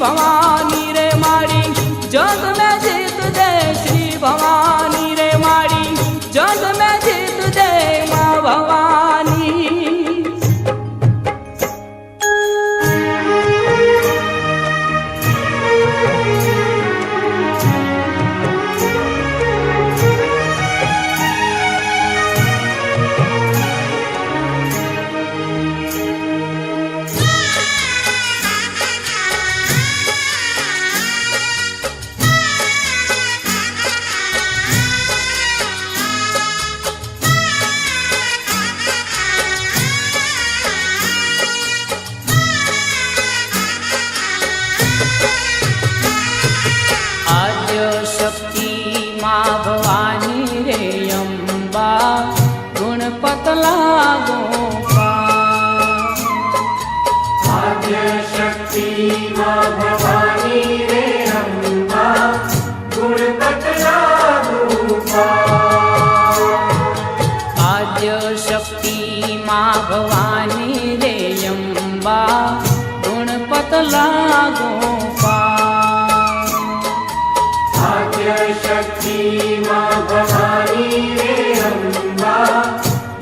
भवानी रे मारी जग में जीत दे, श्री भवानी रे मारी जग में जीत दे माँ भवानी। माँ भवानी रे अम्बा गुणपत लागो आद्य शक्ति माँ भवानी रे अम्बा गुणपत लागो आद्य शक्ति माँ भवानी रे अम्बा गुणपत लागो शक्ति माँ भवानी रे अम्बा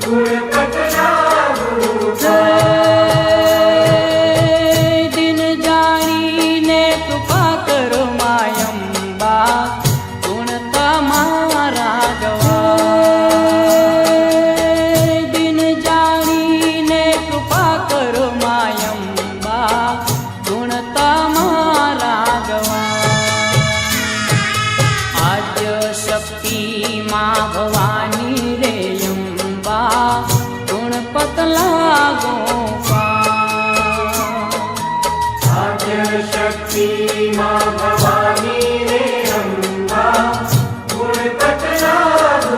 गुणपत लागो दिन जानी ने कृपा करो मायम्बा गुण तमारा गवा दिन जानी ने कृपा करो मायम्बा गुण तमारा गवा शक्ति माँ भवानी रे अम्बा गुणपत लागो आद्य शक्ति माँ भवानी रे अम्बा गुणपत लागो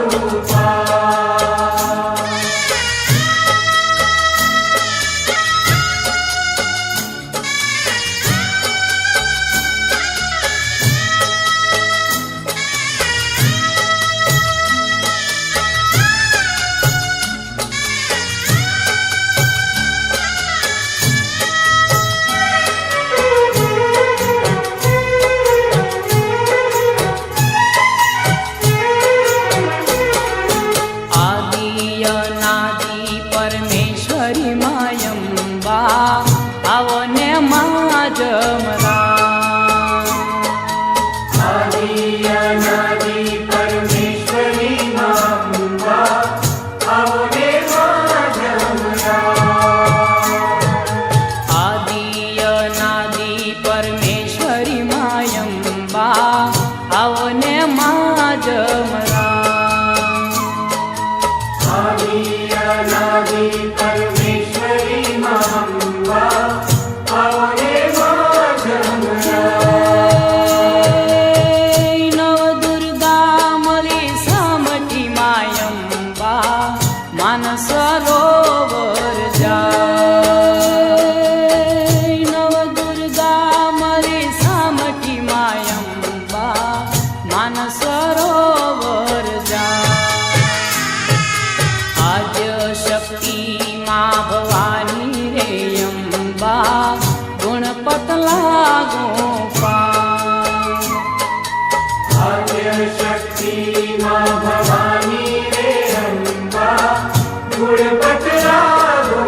परमेश्वरी मायम्बा आवने माँ जमरा आदि अनादि परमेश्वरी मायम्बा आवने माँ जमरा आदि अनादि परमेश्वरी मायम्बा आवने माँ जमरा अनादि परमेश्वरी मायम्बा आवने माँ जमरा नव दुर्गा मली सामठी मायम्बा मानस सरोवर जाय नव दुर्गा मली सामठी मायम्बा मानस सरोवर जाय आद्य शक्ति माँ भवानी रे अम्बा गुणपत लागो आद्य शक्ति माँ भवानी रे अम्बा गुणपत लागो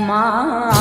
माँ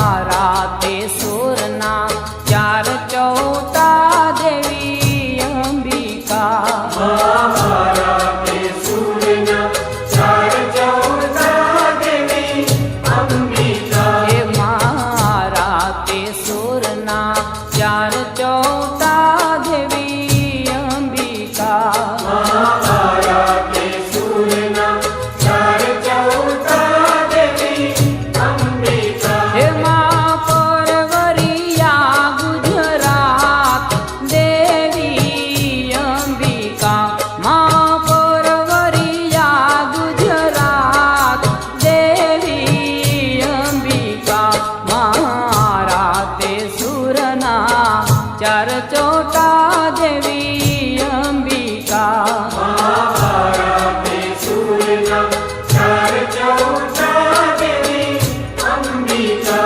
चौटा देवी अंबिका महाभारते सूरना चार चौटा देवी अंबिका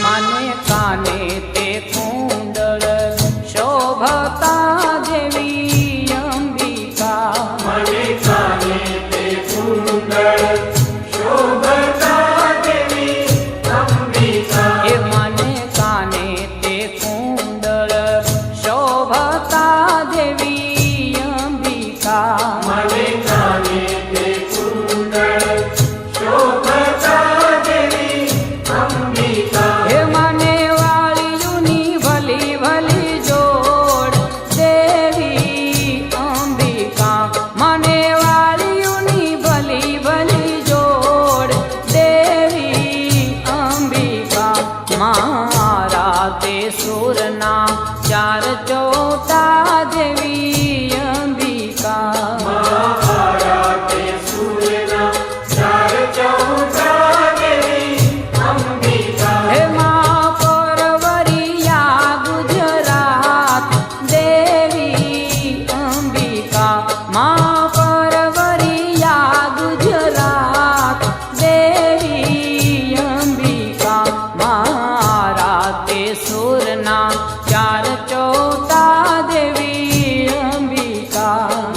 माने काने ते कुंडल शोभता देवी अंबिका मने काने ते कुंडल शोभता देवी अंबिका हे माने काने ते कुंडल शोभता देवी अंबिका मने काने ते कुंडल शोभता देवी अंबिका हे माने वाळीयुनी भली भली जोड देवी अंबिका माने वाळीयुनी भली भली जोड देवी अंबिका मारा ते सुरना चार चौथा देवी अंबिका महाभारते सूरना चार चौथा देवी अंबिका हे मां परवरिया गुजरात देवी अंबिका मां परवरिया गुजरात देवी अंबिका मारा ते सुरना चार चौथा देवी अंबिका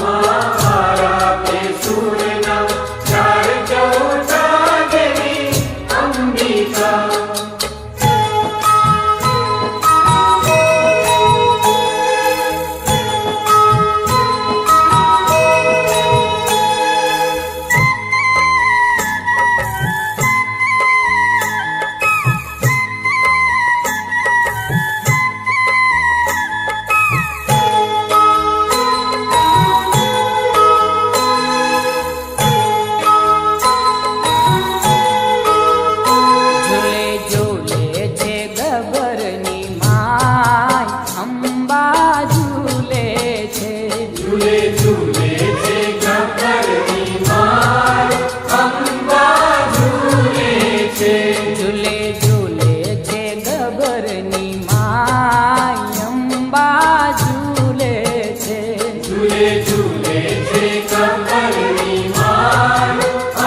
महाभारते सूरना चार चौथा देवी अंबिका झूले झूले छे गबरनी माय अंबा झूले छे झूले झूले छे गब्बरनी माय अंबा झूले छे झूले झूले छे गबरनी माय अंबा झूले छे झूले झूले छे गब्बरनी माय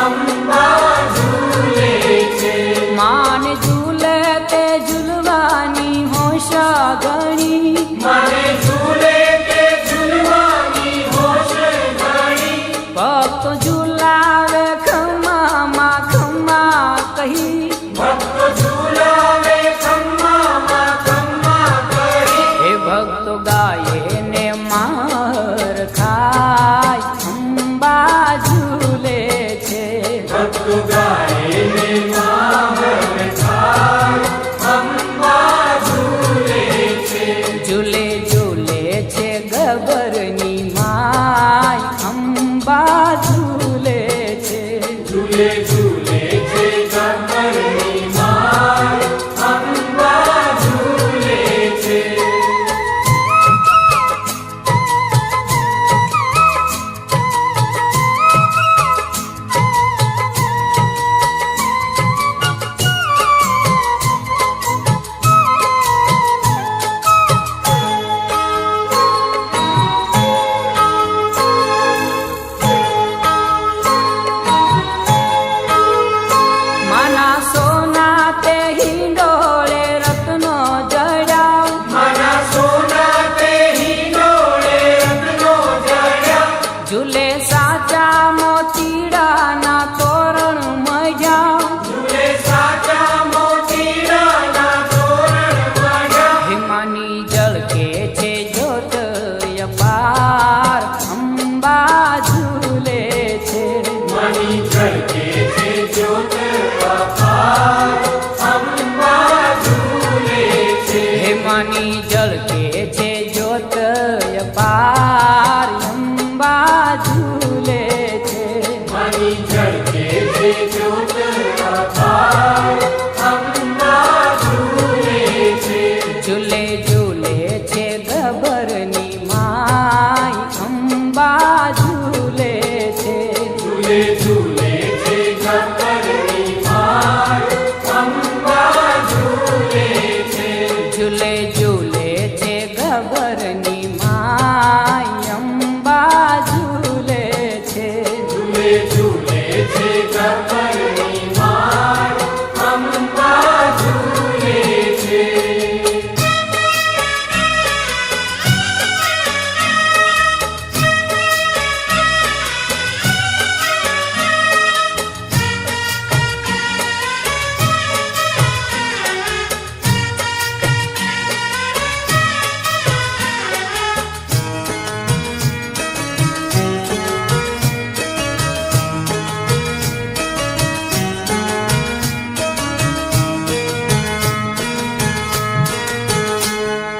अंबा झूले छे मान झूले ते झूलवानी होश गणी माने झूले के झूलवानी होश घणी भक्त झूलावे खम्मा मा खम्मा कही भक्त झूलावे खम्मा मा खम्मा कही हे भक्त गाये ने मार खाय अंबा झूले छे भक्त गाए ने माहर खाय अंबा झूले छे झूले झूले छे गबरनी माय अंबा झूले छे झूले झूले छे गब्बरनी माय अंबा झूले छे माना सोना ते हिंडोळे रत्नो जड्याव मना सोना ते हिंडोळे रत्नो जड्या झूले साचा मोतीडाना तोरण मजाव झूले साचा मोतीडाना तोरण मजा हिमानी जळके छे ज्योत अपार अंबा झूले छे मणि झलके छे ज्योत अपार अंबा झूले छे हिमानी जळके छे ज्योत अपार अंबा ઝૂલે ઝૂલે છે ગબ્બરની માય અંબા ઝૂલે છે ઝૂલે ઝૂલે છે ગબ્બરની માય અંબા ઝૂલે છે ઝૂલે ઝૂલે છે ગબ્બરની માય અંબા ઝૂલે છે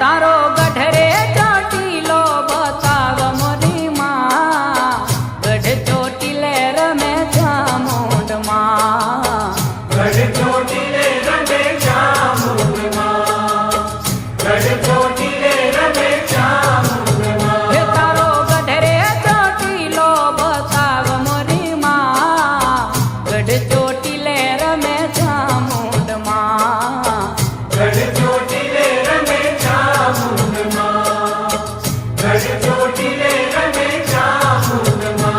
તારો ગઢરે ચોટીલો બતાવ મોરી માં ગઢ ચોટીલે રમે ચામુંડમાં ગઢ ચોટીલે રમે ચામુંડમાં ગઢ ચોટીલે રમે ચામુંડમાં હે તારો ગઢરે ચોટીલો બતાવ મોરી માં ગઢ ચોટીલે રમે ચામુંડમાં ગઢ ચોટીલે રમે ચામુંડમાં ગઢ ચોટીલે રમે ચામુંડમાં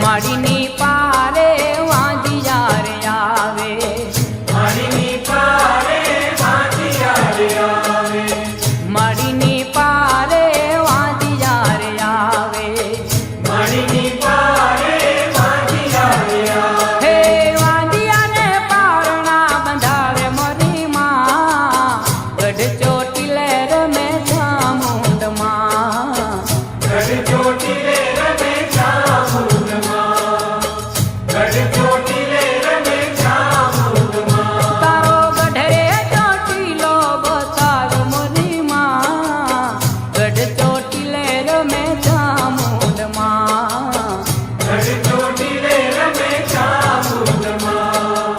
માડીની પારે વાંધિયાર આવે મારીની પારે વાંધિયારે આવે માડીની પારે વાંધિયાર આવે મારીની પારે વાંધિયારે આવે હે વાંધિયાને પારણા બંધાવે મોરી માં ગઢ ચોટીલે રમે ચામુંડમાં ગઢ ચોટીલે રમે ચામુંડમાં ગઢ ચોટીલે રમે ચામુંડમાં તારો ગઢરે ચોટીલો બતાવ મોરી માં ગઢ ચોટીલે રમે ચામુંડમાં ગઢ ચોટીલે રમે ચામુંડમાં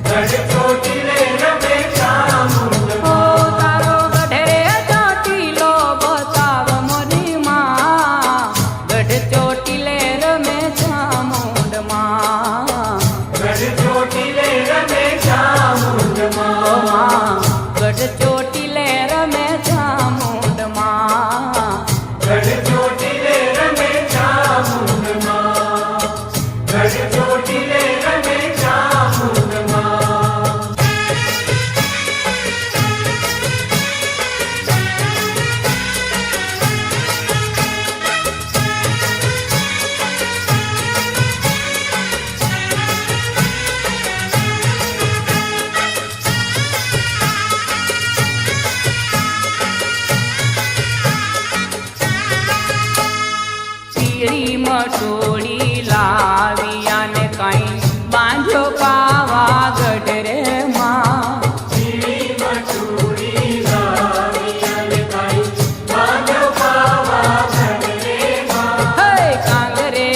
ગઢ ચોટીલે રમે ઓ ચામુંડમાં તારો ગઢરે ચોટીલો બતાવ મોરી માં ગઢ ચોટીલે રમે ચામુંડમાં ગઢ ચોટીલે રમે ચામુંડમાં ગઢ ચોટીલે રમે ચામુંડમાં ગઢ ચોટીલે રમે ચામુંડમાં ગઢ ચોટીલે રમે ચામુંડમાં પીળી મટોળી લાવિયાને કાંઈ બાંધ્યો પાવાગઢ રે માં પીળી મટુડી લાવી અને કાંઈ બાંધ્યો પાવાગઢ રે માં હે કાંગરે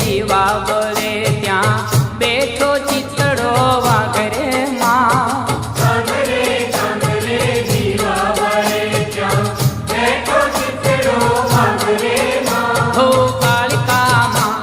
દીવા બળે ત્યાં બેઠો ચિતડો વાઘરે માં કાંગરે કાંગરે જીવા વળે ત્યાં બેઠો ચિતડો વાઘરે માં હો કાળિકા માં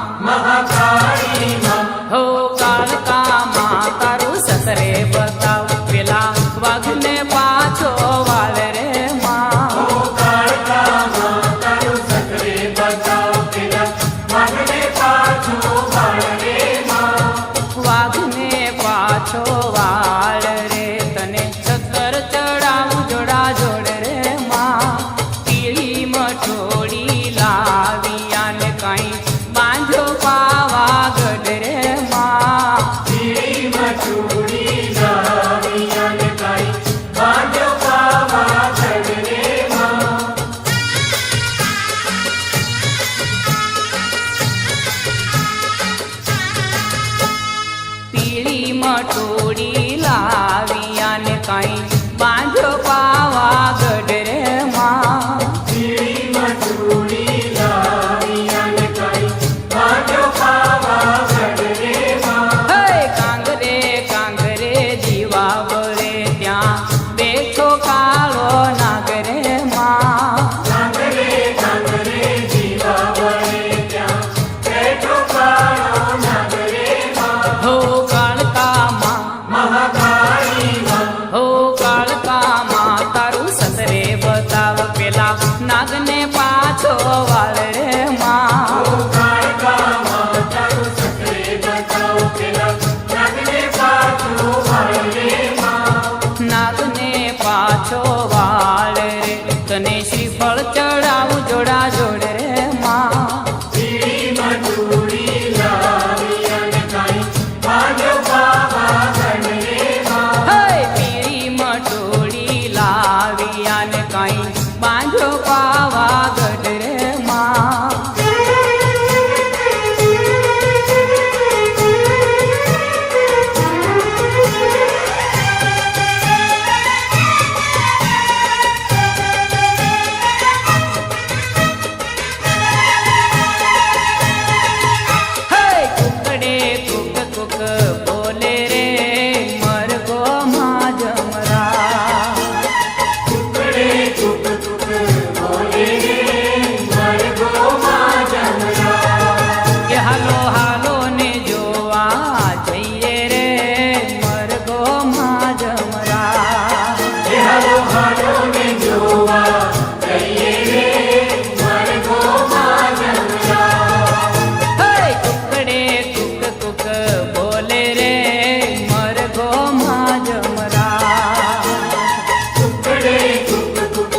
વાળ રે માં. કાળકામાં તારું સકરે બતાવ પેલા નાગને પાછો વાળ રે માં. નાગને પાછો વાળ રે તને શ્રીફળ ચડાવું જોડા જોડ રે માં. પીળીમાં ચૂડી લાવી અને કાંઈ બાંધો પાવાગઢ રે માં. હે પીળી મટોળી લાવી અને કાંઈ બાંધો પાવાગઢ રે માં. હે કુકડે કુક કુક બોલે રે મરઘો માં જમરા. ટુકડે ટુક ટુક બોલે રે મરઘો માં જમરા. કે હાલો હાલો ને જોવા જઈએ રે મરઘો માં જમરા. એ હાલો હાલો ને જોવા જઈએ રે મરઘો માં જમરા. હે કુકડે કુક કુક બોલે રે મરઘો માં જમરા. ટુકડે ટુક ટુક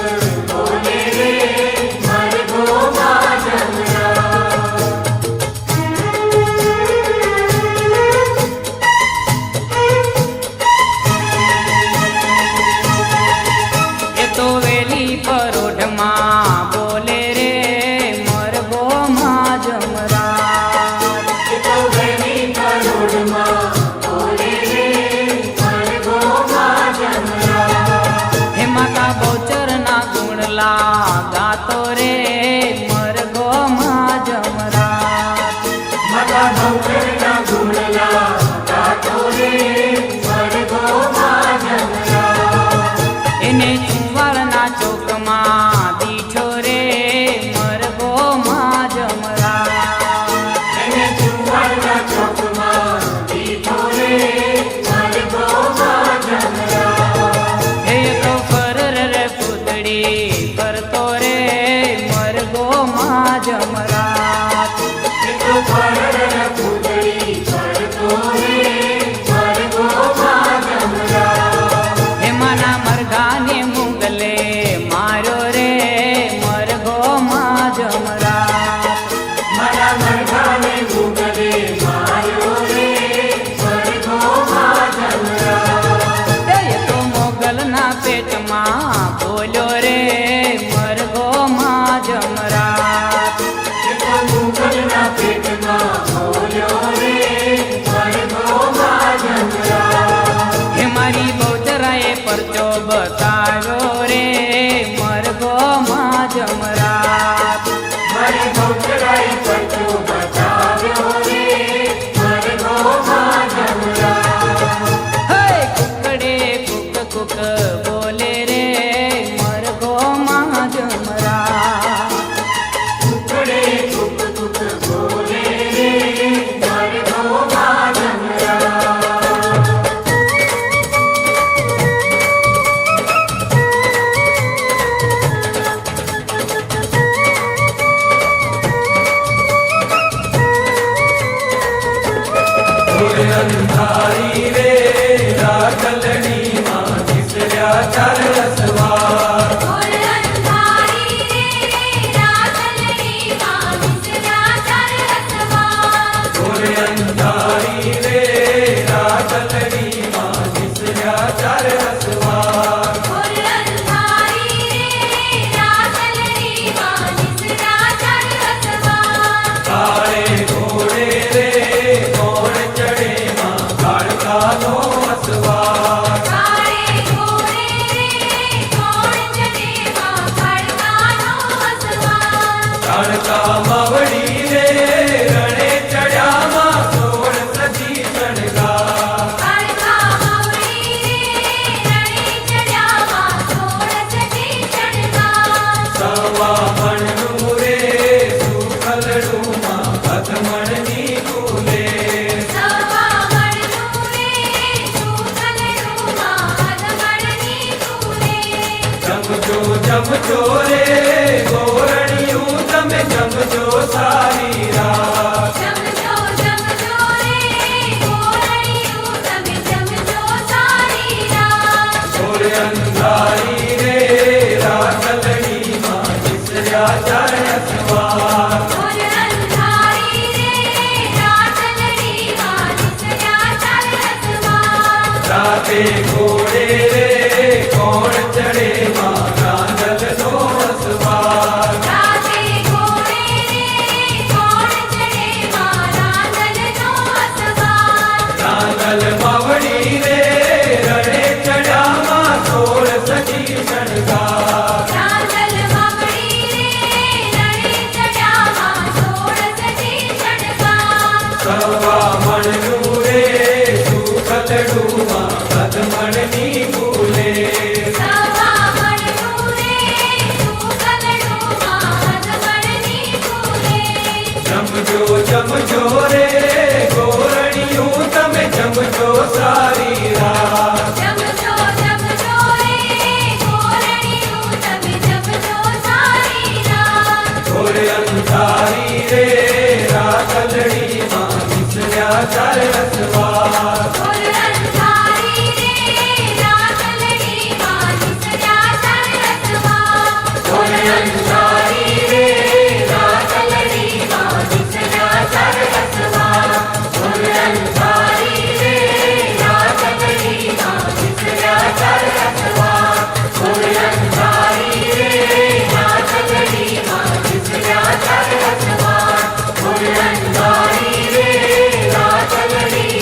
બોલે રે મરઘો માં જમરા. એ તો વેલી પરોઢમાં બોલે રે મરઘો માં જમરા. એ તો વેલી કરોડમાં બોલે રે મરઘો માં જમરા. હે માતા બહુચરના ગુણલા ગાતો રે મરઘો માં જમરા. માતા ભૌકરના ગુણલા ગાતો રે મરઘો માં જમરા. એને ચુંવાડના ચોકમાં દીઠો રે મરઘો માં જમરા. એને ચુંવાડના ચોકમાં દીઠો રે મરઘો માં જમરા. હે તો ફરર રે પૂતળી કરતો રે મરઘો માં જમરા. એ તો ફરર પૂતળી ફરતો રે મરઘો માં જમરા. હેમાના મરઘાને મુગલે માર્યો રે મરઘો માં જમરા. મારા મરઘાને મુગલે માર્યો રે મરઘો માં જમરા. એ તો મોગલના પેટમાં બોલ્યો રે મરઘો માં જમરા. એ તો સારી રાત જમજો જમજો રે ગોરણિયું તમે જમજો સારી રાત ઘોર અંધારી રે રાખલડીમાં વિસર્યા ચરણ સવાર ઘોર અંધારી રે રાતલડીમાં દિસર્યા ચાલસમાં રાતે ઘોડે રે કોણ ચડે માં રાંધલનો અસવાર રાતે ઘોડે રે કોણ ચડે મારા દલનો અસવાર રાંધલ માવડી રે રડે ચડામાં સોળ સજી શણગાર રાંધલ મગડી રે રણે ચડામાં સોળ સજી શણગાર સવા મણનું રે સુખતડુમાં કદમણની ફૂલે સવા મણનું રે સુકલડુમાં હદમણની ફૂલે જમજો જમજો રે ગોરણિયું તમે જમજો સારી રાત જમજો જમજો રે ગોરણિયું તમે જમજો સારી રાત ઘોર અંધારી રે રાખલડીમાં વિસર્યા ચરણ સવાર ઘોર અંધારી રે રાતલડીમાં દિસર્યા ચાલસમાં ઘોર અંધારી રે રાખલડીમાં વિસર્યા ચરણ સવાર ઘોર અંધારી રે રાખલડીમાં વિસર્યા ચરણ સવાર ઘોર અંધારી રે રાખલડીમાં વિસર્યા ચરણ સવાર ઘોર અંધારી રે રાખલડીમાં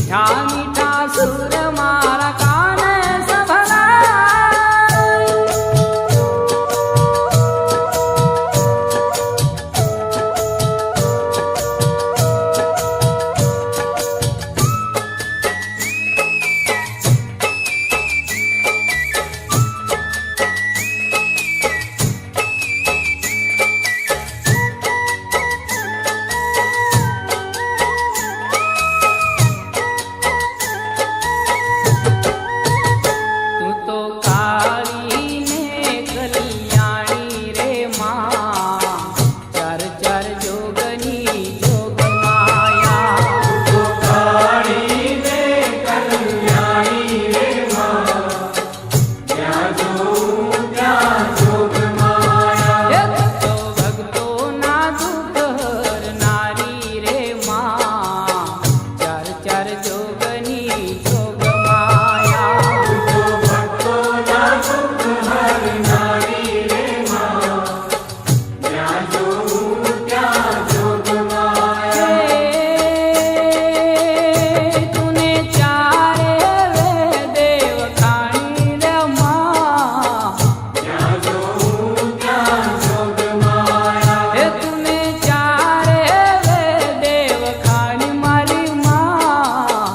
મીઠા મીઠા સુર મારા કાને સંભળાય. તું તો કાળી ને કલ્યાણી રે માં, ચાર ચાર જોગની જોગ માયા. હે તો ભક્તોના દુઃખ હરનારી રે માં, ચાર ચાર જોગની જોગ માયા. તુને ચારે દેવ ખાણી રે માં, હે તુને ચારે દેવ ખાણી મારી માં,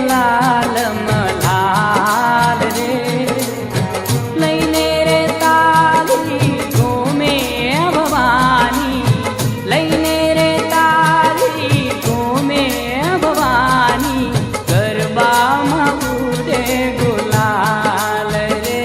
લાલ મલાલ રે લઈને રે તારી ઘૂમે ભવાની લઈને રે તારી ઘૂમે ભવાની ગરબામાં ઉડે ગુલાલ રે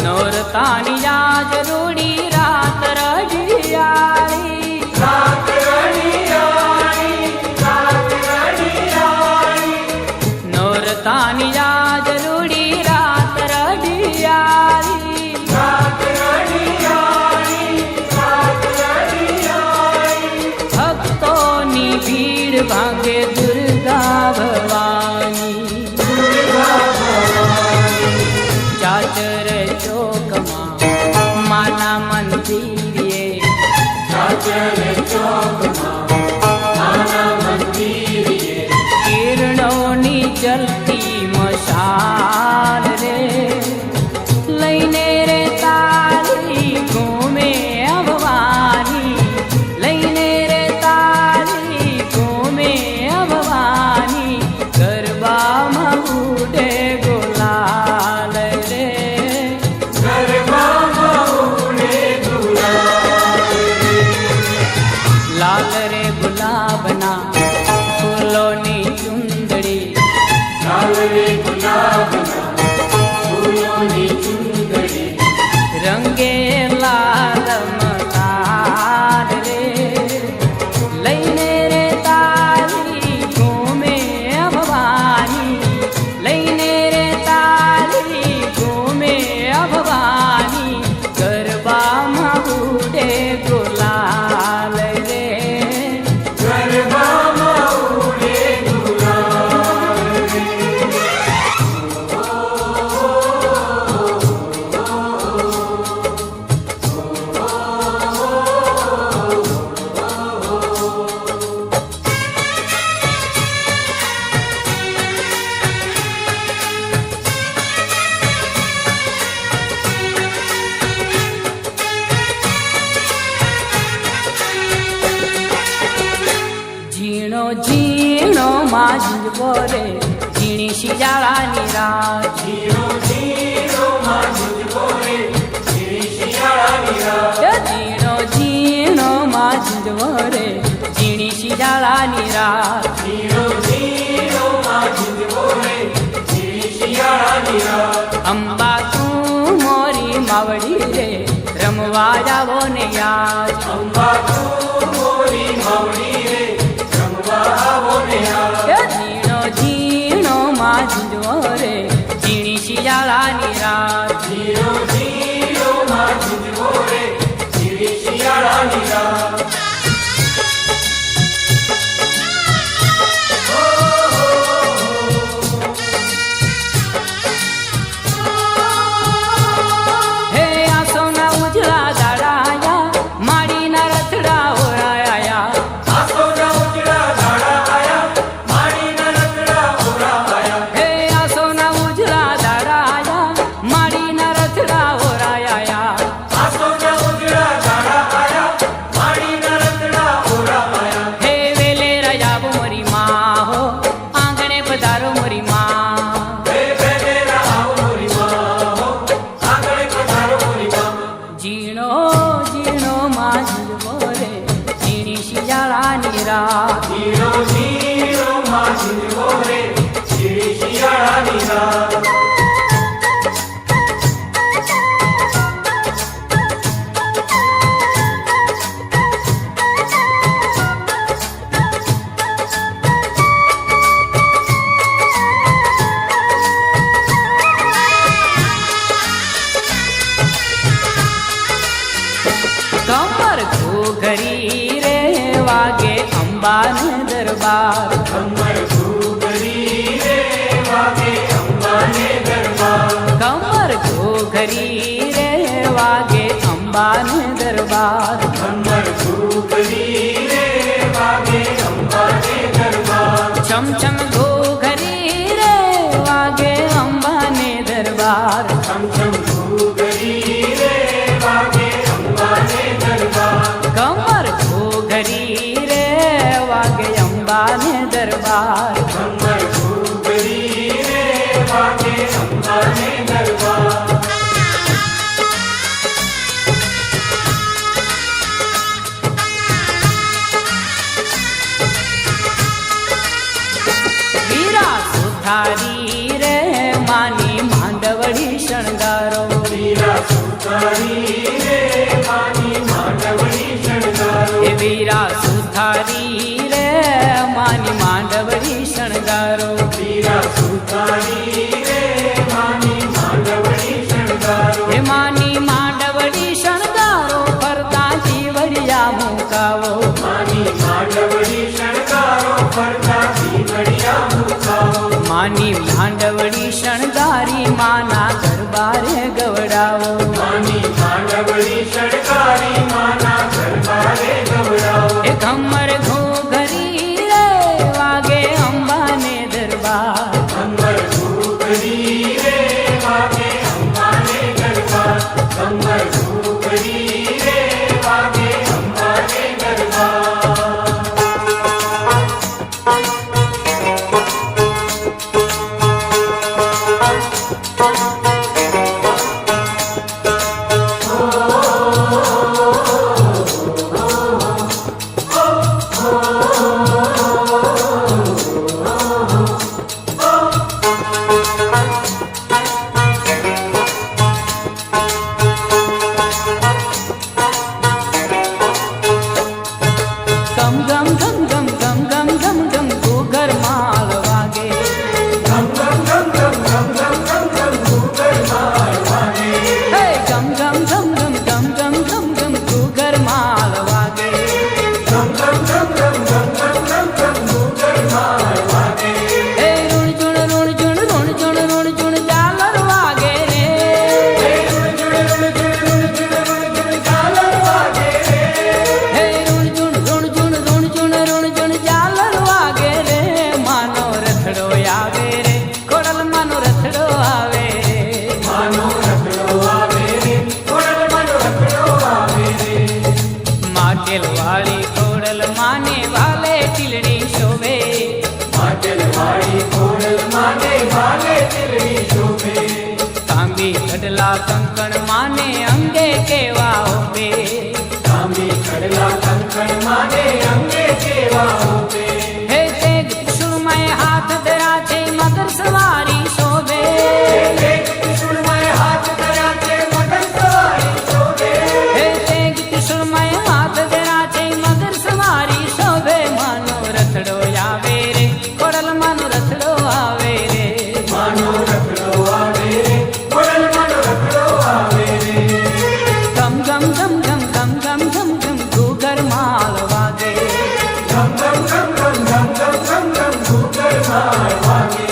નોરતાની યાદ રૂડી રાત રઢિયાળી નોરતાની યાદ રૂડી રાત રઢિયાળી ભક્તોની ભીડ ભાંગે દુર્ગા ભવાની ચાચર ચોકમાં માના મંદિરે કિરણોની જલતી મશાલ રે લઈને રે તારી ઘૂમે ભવાની લઈને રે તારી ઘૂમે ભવાની ગરબામાં ઉડે ગુલાલ રે લાલ રે ગુલાબના ફૂલોની ચુંદડી રંગે લાલ મલાલ રે લઈને રે તારી ઘૂમે ભવાની લઈને રે તારી ઘૂમે ભવાની ગરબામાં ઉડે ગુલાલ રે ઝીણો ઝીણો માંજવો રે ઝીણી શિયાળાની રાત ઝીણો ઝીણો માંજવો રે ઝીણી શિયાળાની રાત અંબા તું મોરી માવડી રે રમવા જાવો ને યાદ ઝીણો ઝીણો માંજવો રે ઝીણી શિયાળાની રાત હે આસોના ઉજળા દાડાયા માડીના રથડા ઓરાયા હે આસોના ઉજળા દાડાયા માડીના રથડા ઓરાયા હે વેલે રાજા મોરી માં હો આંગણે પધારો મોરી માં ઝીણો ઝીણો માંજવો રે ઝીણી શિયાળાની રાત કમર ઘોઘરી રે વાગે અંબાને દરબાર કમર ઘૂઘરી રે વાગે અંબાને દરબાર કમર ઘૂઘરી રે વાગે અંબાને દરબાર કમર ઘૂઘરી રે વાગે અંબાને દરબાર છમ છમ ઘૂઘરી રે વાગે અંબાને દરબાર છમ છમ ઘૂઘરી રે વાગે અંબાને દરબાર કમર ઘૂઘરી રે વાગે અંબાને દરબાર કમર ઘૂઘરી રે વાગે અંબાને દરબાર વીરા સુથારી રે માની માંડવડી શણગારો વીરા સુતારી રે માની માંડવડી શણગારો એ વીરા સુથારી રે માની માંડવડી શણગારો વીરા સુતારી રે માની માંડવડી શણગારો એ માની માંડવડી શણગારો ફરતા જીવડિયા મુકાવો માની માંડવડી શણગારો ફરતા જીવડિયા મુકાવો માની માંડવડી શણગારી માના દરબારે ગવડાવો માની માંડવડી શણગારી માના દરબારે ગવડાવો એ કમર ઘૂઘરી રે વાગે અંબાને દરબાર કમર ઘૂઘરી રે વાગે અંબાને દરબાર કમર ઘૂઘરી રે વાગે અંબાને દરબાર ગમ ગમ ગમ ગમ ગમ ગમ ગમ ગમ ઘૂઘર માલ વાગે ગમ ગમ ગમ ગમ ગમ ગમ ગમ ગમ ઘૂઘર માર વાગે હે ગમ ગમ ગમ ગમ ગમ ગમ ગમ ગમ ઘૂઘર માલ વાગે ગમ ગમ ગમ ગમ ગમ ગમ ગમ ગમ ઘૂઘર માર વાગે હે રૂણ જુણ ઝાલર વાગે રે હે ઝુણ ઝુણ ઝાલર વાગે રે હે રૂણ ઝાલર વાગે રે માનો રથડો આવે રે ખોડલ માનો રથડો આવે રે માનો રખડો આવે રે ખોડલ માનો રખડો આવે રે માટેલ વાળી ખોડલ માને વાલે ટીલડી શોભે માટેલ વાળી ખોડલ માને ભાલે તીલડી શોભે તાંબી કડલા કંકણ માને અંગે કેવા ઓબે તાંબી ખડલા કંકણ માને અંગે કેવા હોતે હે તેગ ત્રિશુળમય હાથ ધરા છે મગર સવારી શોભે એક ત્રિશુળમય હાથ ધર્યા છે મગર સવારી શોભે હે તેગ ત્રિશુળમય હાથ ધરા છે મગર સવારી શોભે માનો રથડો આવે રે ખોડલ માનો રથડો આવે રે માનો રખડો આવે રે ખોડલ માનો રખડો આવે રે ગમ ગમ ગમ ગમ ગમ ગમ ગમ ગમ ઘૂઘર માલ વાગે ગમ ગમ ગમ ગમ ગમ ગમ ગમ ગમ ઘૂઘર માર વાગે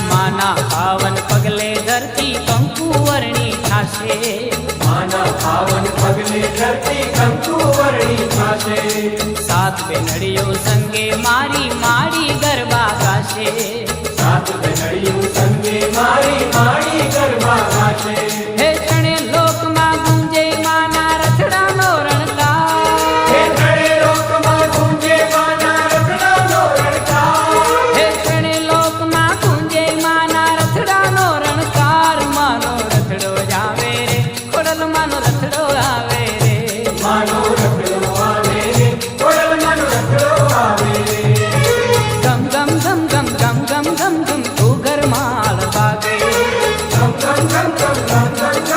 માના પાવન પગલે ધરતી કંકુ વર્ણી થાશે માના પાવન પગલે ધરતી કંકુ વર્ણી થાશે સાત બેનડીઓ સંગે મારી માડી ગરબા ગાશે સાત બેનડીયું સંગે મારી માડી ગરબા ગાશે હે ત્રણે લોકમાં ગુંજે માના રથડાનો રણકાર હે ત્રણે લોકમાં ગુંજે માના રખડાનો રણકાર હે ત્રણે લોકમાં ગુંજે માના રથડાનો રણકાર માનો રથડો જ આવે રે ખોડલ માનો રથડો આવે રે માનો રખડો આવે રે ખોડલ માનો રખડો આવે રે ગમ ગમ ગમ ગમ ગમ ગમ ગમ ગમ ઘૂઘર માલ વાગે ગમ ગમ ગમ ગમ ગમ ગમ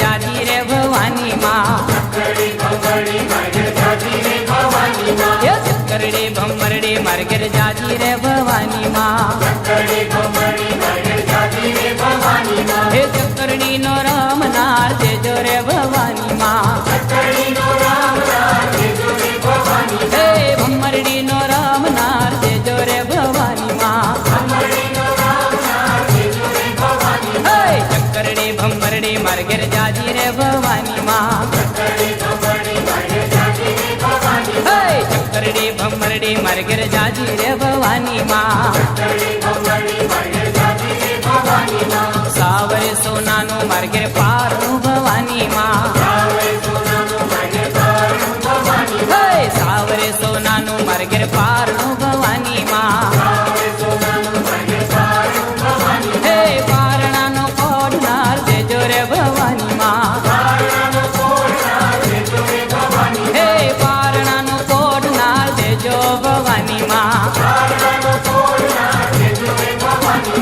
જાજી રે ભવાની માં એ ચક્કરડી ભમરડી મારે ઘેર જાજી રે ભવાની માં હે ચક્કરડી નો રમનાર દેજો રે ભવાની માં હે ભમરડી નો રમનાર દેજો રે ભવાની માં હે ચક્કરડી ભમરડી મારે ઘેર જાજી રે ભવાની માં હે ચક્કરડી ભમરડી મારે ઘેર જાજી રે ભવાની માં સાવરે સોનાનું મારે ઘેર પારનું ભવાની માં હે સાવરે સોનાનું મારે ઘેર પારનું ભવાની માં હે પારણાનો કોડનાર દેજો રે ભવાની માં હે પારણાનો કોડનાર દેજો ભવાની માં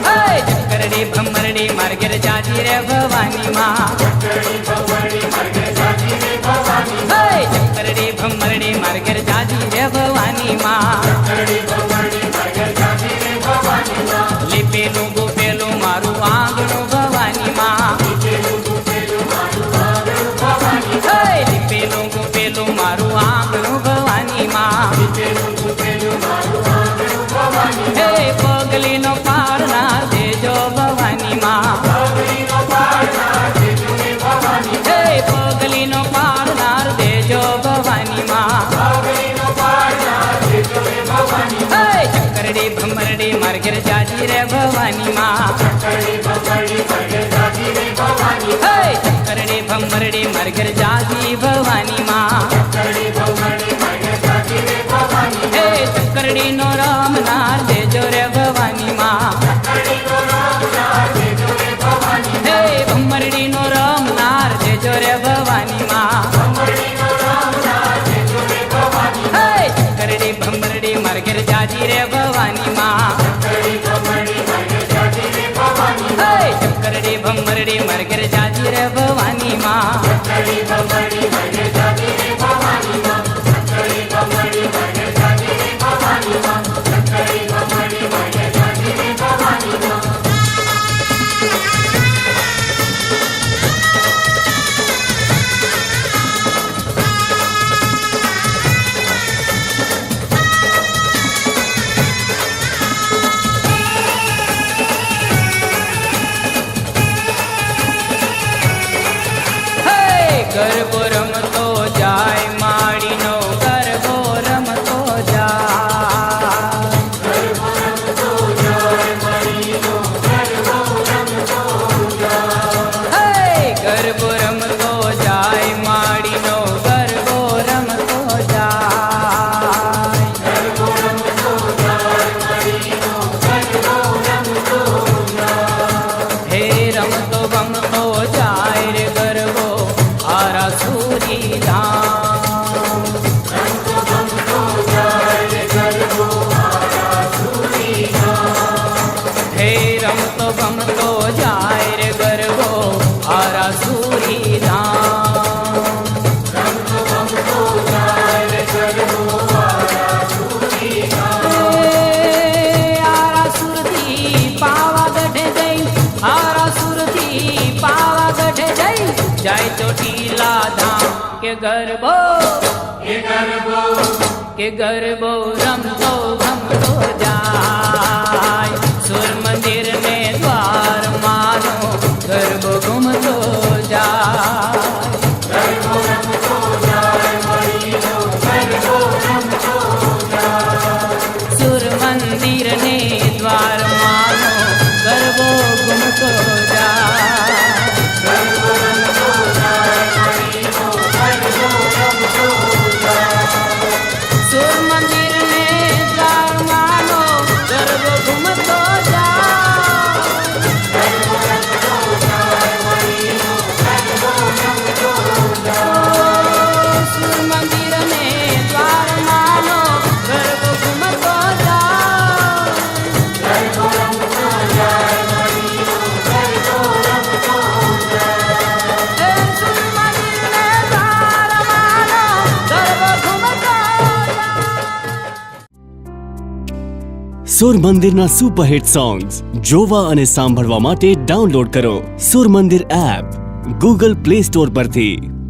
હે ચક્કરડી ભમરડી મારે ઘેર જાજી રે ભવાની માં હે ચક્કરડી ભમરડી મારે ઘેર જાજી રે ભવાની માં લીપેલું ગુપેલું મારું આંગણું ભવાની માં હે લીપેલું ગુપેલું મારું આંગણું ભવાની માં હે પગલીનો પારનાર દેજો ભવાની માં હે પગલીનો પારનાર દેજો ભવાની માં હે ચક્કરડી ભમરડી મારે ઘેર જાજી રે ભવાની માં હે ચક્કરડી ભમરડી મારે ઘેર જાજી ભવાની માં હે ચક્કરડી નો રમનાર દેજો રે ભવાની માં હે ભમરડી નો રમનાર દેજો રે ભવાની માં હે ચક્કરડી ભમરડી મારે ઘેર જાજી રે ભવાની માં હે ચક્કરડી ભમરડી મારે ઘેર જાજી રે ભવાની માં ગરબો રમતો જાય માડીનો ગરબો રમતો જાય હે ગરબો રમતો જાય માડીનો ગરબો રમતો જાય હે રમતો ગમતો જાય રે ગરબો આરાસુરી ધામ હે રમતો ગમતો જાય રે ગરબો આરાસુરી ધામ આરાસુરથી પાવાગઢ જઈ આરાસુરથી પાવાગઢ જઈ જાય ચોટીલા ધામ કે ગરબો રમતો ગમતો જાય સુર મંદિર ને દ્વાર માનો ગરબો ઘૂમતો જાય સુર મંદિર ને દ્વાર માનો ગરબો ઘૂમતો જાય સુર મંદિર ને દ્વાર માનો ગરબો ઘૂમતો જાય સુર મંદિરના સુપરહિટ સોંગ્સ જોવા અને સાંભળવા માટે ડાઉનલોડ કરો સુર મંદિર એપ ગૂગલ પ્લે સ્ટોર પરથી।